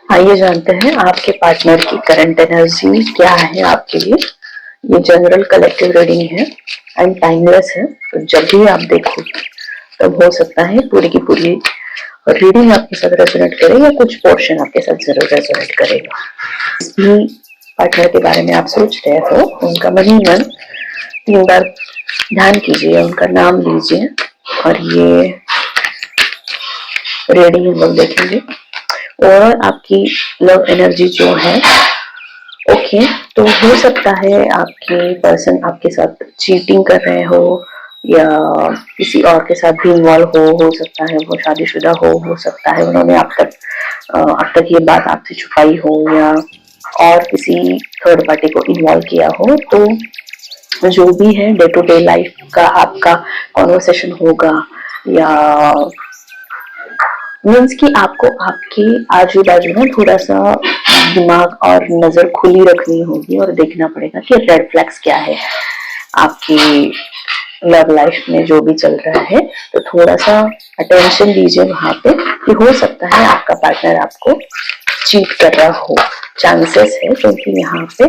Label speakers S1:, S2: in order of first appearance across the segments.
S1: आइए जानते हैं आपके पार्टनर की करंट एनर्जी क्या है आपके लिए। ये जनरल कलेक्टिव रीडिंग है एंड टाइमलेस है, तो जब भी आप देखो तब हो सकता है पूरी की पूरी रीडिंग आपके साथ रेजोनेट करे या कुछ पोर्शन आपके साथ जरूर रेजोनेट करेगा। जिस भी पार्टनर के बारे में आप सोच रहे हो उनका मन 3 बार ध्यान कीजिए, उनका नाम लीजिए और ये रीडिंग हम लोग देखेंगे। और आपकी लव एनर्जी जो है ओके, तो हो सकता है आपके पर्सन आपके साथ चीटिंग कर रहे हो या किसी और के साथ भी इन्वॉल्व हो सकता है वो शादीशुदा हो सकता है उन्होंने अब तक ये बात आपसे छुपाई हो या और किसी थर्ड पार्टी को इन्वॉल्व किया हो। तो जो भी है डे टू डे लाइफ का आपका कॉन्वर्सेशन होगा या मीन्स कि आपको आपके आजू बाजू में थोड़ा सा दिमाग और नजर खुली रखनी होगी और देखना पड़ेगा कि रेड फ्लैग्स क्या है आपकी लव लाइफ में जो भी चल रहा है। तो थोड़ा सा अटेंशन दीजिए वहां पे कि हो सकता है आपका पार्टनर आपको चीट कर रहा हो, चांसेस है, क्योंकि यहाँ पे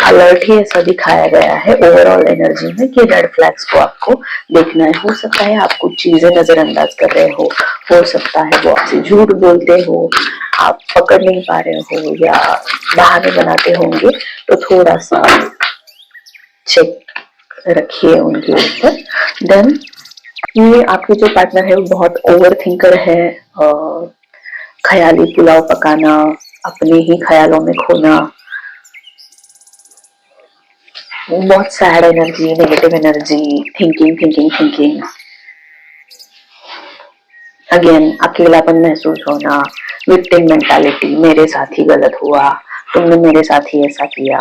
S1: अलर्ट ही ऐसा दिखाया गया है ओवरऑल एनर्जी में कि रेड फ्लैग्स को आपको देखना है। हो सकता है आप कुछ चीजें नजरअंदाज कर रहे हो सकता है वो आपसे झूठ बोलते हो, आप पकड़ नहीं पा रहे हो या बहाने बनाते होंगे, तो थोड़ा सा चेक रखिए उनके ऊपर। देन ये आपके जो पार्टनर है वो बहुत ओवर थिंकर है, ख्याली पुलाव पकाना, अपने ही ख्यालों में खोना, बहुत sad energy, negative energy, thinking again अकेलापन महसूस होना, विक्टिम मेंटालिटी, मेरे साथ ही गलत हुआ, तुमने मेरे साथ ही ऐसा किया,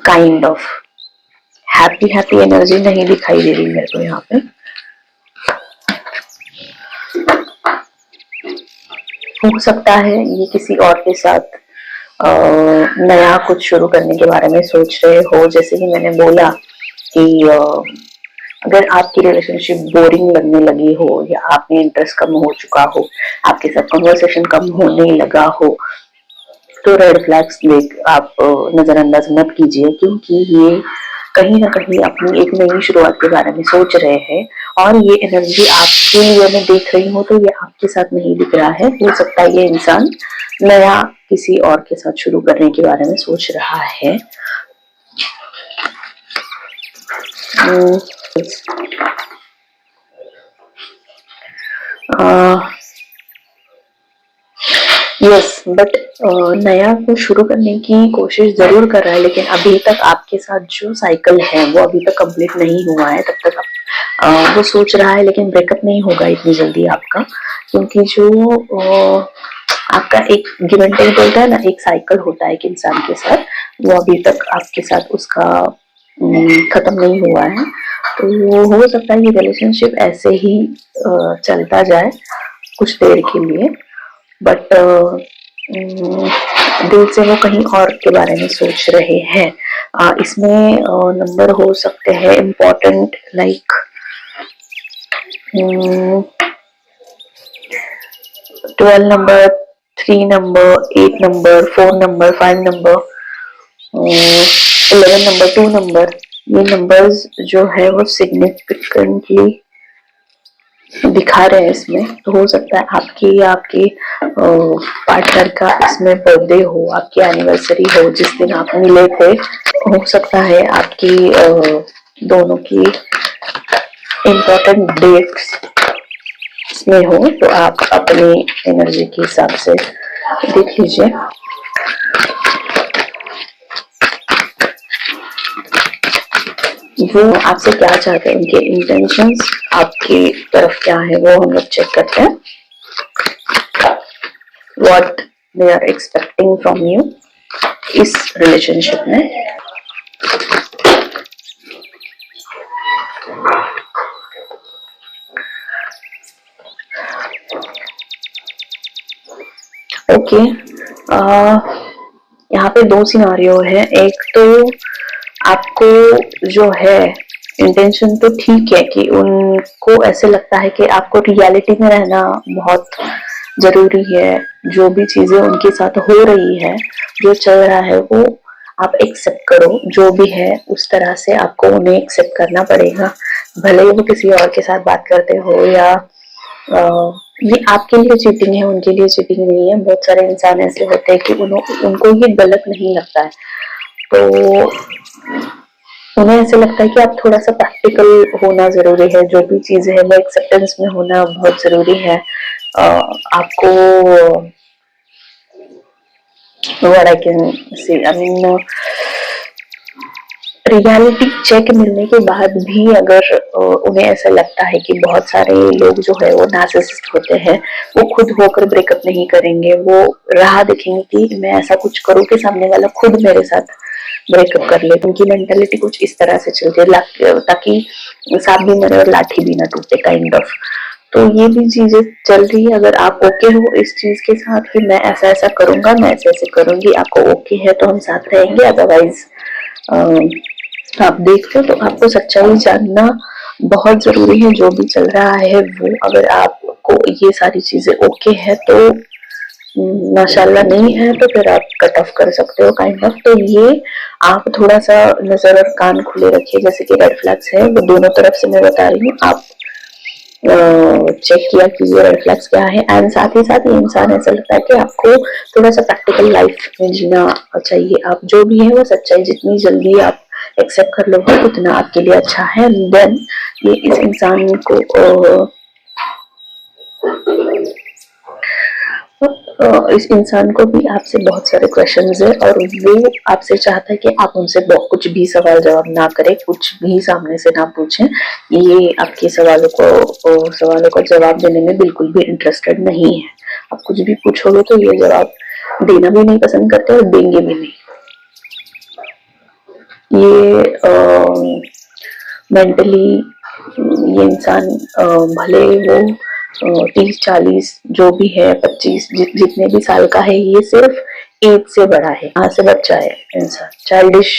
S1: काइंड ऑफ हैप्पी एनर्जी नहीं दिखाई दे रही मेरे को यहाँ पे। हो सकता है ये किसी और के साथ नया कुछ शुरू करने के बारे में सोच रहे हो। जैसे कि मैंने बोला कि अगर आपकी रिलेशनशिप बोरिंग लगने लगी हो या आप में इंटरेस्ट कम हो चुका हो, आपके साथ कन्वर्सेशन कम होने लगा हो, तो रेड फ्लैग्स देख आप नजरअंदाज मत कीजिए, क्योंकि ये कहीं ना कहीं अपनी एक नई शुरुआत के बारे में सोच रहे हैं और ये एनर्जी आपके लिए मैं देख रही हूँ तो ये आपके साथ नहीं दिख रहा है। हो सकता है ये इंसान नया किसी और के साथ शुरू करने के बारे में सोच रहा है। यस बट नया कुछ शुरू करने की कोशिश जरूर कर रहा है, लेकिन अभी तक आपके साथ जो साइकिल है वो अभी तक कंप्लीट नहीं हुआ है। तब तक वो सोच रहा है, लेकिन ब्रेकअप नहीं होगा इतनी जल्दी आपका, क्योंकि जो आपका एक गिव एंड टेक बोलता है ना, एक साइकिल होता है एक इंसान के साथ, वो अभी तक आपके साथ उसका खत्म नहीं हुआ है। तो हो सकता है ये रिलेशनशिप ऐसे ही चलता जाए कुछ देर के लिए, बट दिल से वो कहीं और के बारे में सोच रहे हैं। इसमें नंबर हो सकते हैं important, like 12 number, 3 number, 8 number, 4 number, 5 number, 11 number, 2 number. ये नंबर्स जो है वो सिग्निफिकेंटली दिखा रहे हैं इसमें। तो हो सकता है आपकी या आपके पार्टनर का इसमें बर्थडे हो, आपकी एनिवर्सरी हो, जिस दिन आप मिले थे। हो सकता है आपकी दोनों की इम्पोर्टेंट डेट्स इसमें हो, तो आप अपनी एनर्जी के हिसाब से देख लीजिए। वो आपसे क्या चाहते हैं, उनके इंटेंशंस आपकी तरफ क्या है वो हम लोग चेक करते हैं। What they are expecting from you इस रिलेशनशिप में। ओके, यहाँ पे 2 सिनारियो है। एक तो आपको जो है इंटेंशन तो ठीक है कि उनको ऐसे लगता है कि आपको रियलिटी में रहना बहुत जरूरी है जो भी चीजें उनके साथ हो रही है, जो चल रहा है, वो आप एक्सेप्ट करो। जो भी है उस तरह से आपको उन्हें एक्सेप्ट करना पड़ेगा, भले ही वो किसी और के साथ बात करते हो या ये आपके लिए चीटिंग है, उनके लिए चीटिंग नहीं है। बहुत सारे इंसान ऐसे होते हैं कि उनको ये गलत नहीं लगता है, तो उन्हें ऐसे लगता है कि आप थोड़ा सा प्रैक्टिकल होना जरूरी है, जो भी चीजें है वो एक्सेप्टेंस में होना बहुत जरूरी है। आपको what I can say, I mean, reality check मिलने के बाद भी अगर उन्हें ऐसा लगता है कि बहुत सारे लोग जो है वो नार्सिसिस्ट होते हैं, वो खुद होकर ब्रेकअप नहीं करेंगे, वो राह देखेंगे कि मैं ऐसा कुछ करूं कि सामने वाला खुद मेरे साथ ब्रेकअप कर ले। उनकी मेंटालिटी कुछ इस तरह से चलती है ताकि सांप भी मरे और लाठी भी ना टूटे, काइंड ऑफ। तो ये भी चीजें चल रही है। अगर आप ओके हो इस चीज के साथ कि मैं ऐसा ऐसा करूंगा, मैं ऐसे ऐसे करूंगी, आपको ओके है तो हम साथ रहेंगे, अदरवाइज आप देख लो। तो आपको सच्चाई जानना बहुत जरूरी है, जो भी चल रहा है वो। अगर आपको ये सारी चीजें ओके है तो माशाल्लाह, नहीं है तो फिर आप कट ऑफ कर सकते हो, काइंड ऑफ। तो ये आप थोड़ा सा नजर और कान खुले रखिए। जैसे कि रेड फ्लैग्स है वो दोनों तरफ से मैं बता रही हूँ, आप चेक किया कि ये रेड फ्लैग्स क्या है। एंड साथ ही साथ ये इंसान ऐसा लगता है कि आपको थोड़ा सा प्रैक्टिकल लाइफ में जीना चाहिए। आप जो भी है वो सच्चाई जितनी जल्दी आप एक्सेप्ट कर लोगे उतना आपके लिए अच्छा है। देन ये इस इंसान को इस इंसान को भी आपसे बहुत सारे क्वेश्चंस है और वो आपसे चाहता है कि आप उनसे कुछ भी सवाल जवाब ना करें, कुछ भी सामने से ना पूछें। ये आपके सवालों का जवाब देने में बिल्कुल भी इंटरेस्टेड नहीं है। आप कुछ भी पूछोगे तो ये जवाब देना भी नहीं पसंद करते और देंगे भी नहीं। ये मेंटली ये इंसान भले वो 30-40 जो भी है, 25 जितने भी साल का है, ये सिर्फ एज से बड़ा है, यहाँ से बच्चा है इंसान। चाइल्डिश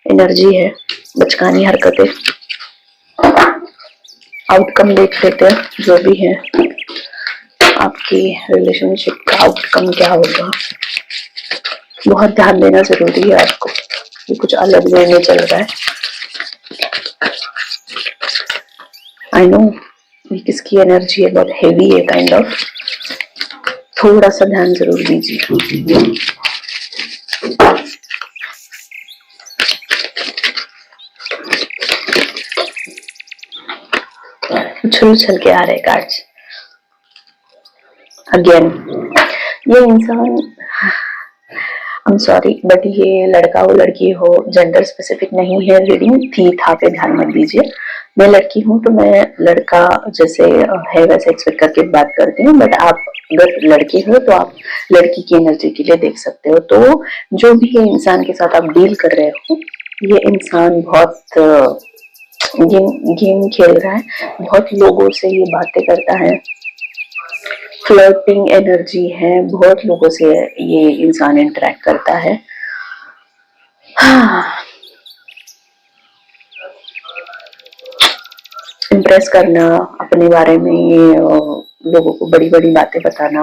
S1: एनर्जी है, बचकानी हरकतें। आउटकम देख लेते हैं जो भी है, आपकी रिलेशनशिप का आउटकम क्या होगा। बहुत ध्यान देना जरूरी है आपको, ये कुछ अलग वे में चल रहा है। आई नो ये किसकी एनर्जी है, बहुत हेवी है, काइंड ऑफ। थोड़ा सा ध्यान जरूर दीजिए। उछल उछल के आ रहे कार्ड्स अगेन। ये इंसान, आई एम सॉरी बट ये लड़का हो लड़की हो जेंडर स्पेसिफिक नहीं है, रीडिंग थी था पे ध्यान मत दीजिए। मैं लड़की हूँ तो मैं लड़का जैसे है वैसे एक्सपेक्ट करके बात करती हूँ, बट आप अगर लड़की हो तो आप लड़की की एनर्जी के लिए देख सकते हो। तो जो भी ये इंसान के साथ आप डील कर रहे हो, ये इंसान बहुत गेम खेल रहा है, बहुत लोगों से ये बातें करता है, फ्लर्टिंग एनर्जी है, बहुत लोगों से ये इंसान इंटरेक्ट करता है। इम्प्रेस करना, अपने बारे में लोगों को बड़ी बड़ी बातें बताना,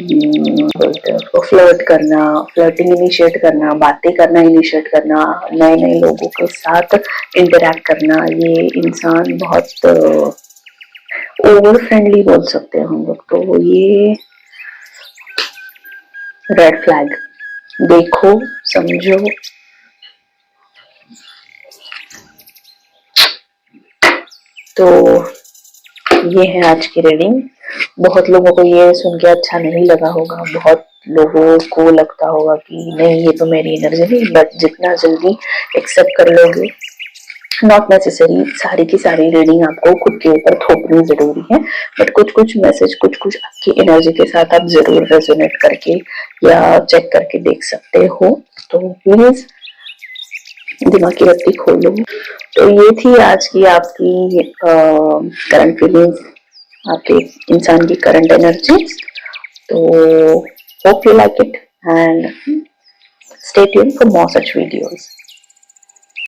S1: बोलते हैं उसको फ्लर्ट करना, फ्लर्टिंग इनिशिएट करना, बातें करना इनिशिएट करना, नए नए लोगों के साथ इंटरेक्ट करना। ये इंसान बहुत ओवर फ्रेंडली बोल सकते हैं हम लोग। तो ये रेड फ्लैग, देखो समझो। तो ये है आज की रीडिंग। बहुत लोगों को ये सुन के अच्छा नहीं लगा होगा, बहुत लोगों को लगता होगा कि नहीं ये तो मेरी एनर्जी नहीं, बट जितना जल्दी एक्सेप्ट कर लोगे, नॉट नेसेसरी सारी की सारी रीडिंग आपको खुद के ऊपर थोपनी जरूरी है, बट कुछ कुछ मैसेज कुछ कुछ आपकी एनर्जी के साथ आप जरूर रेजोनेट करके या चेक करके देख सकते हो। तो प्लीज दिमाग की बत्ती खोलो। तो ये थी आज की आपकी करंट फीलिंग्स, आपके इंसान की करंट एनर्जी। तो hope you like it and stay tuned for more such videos.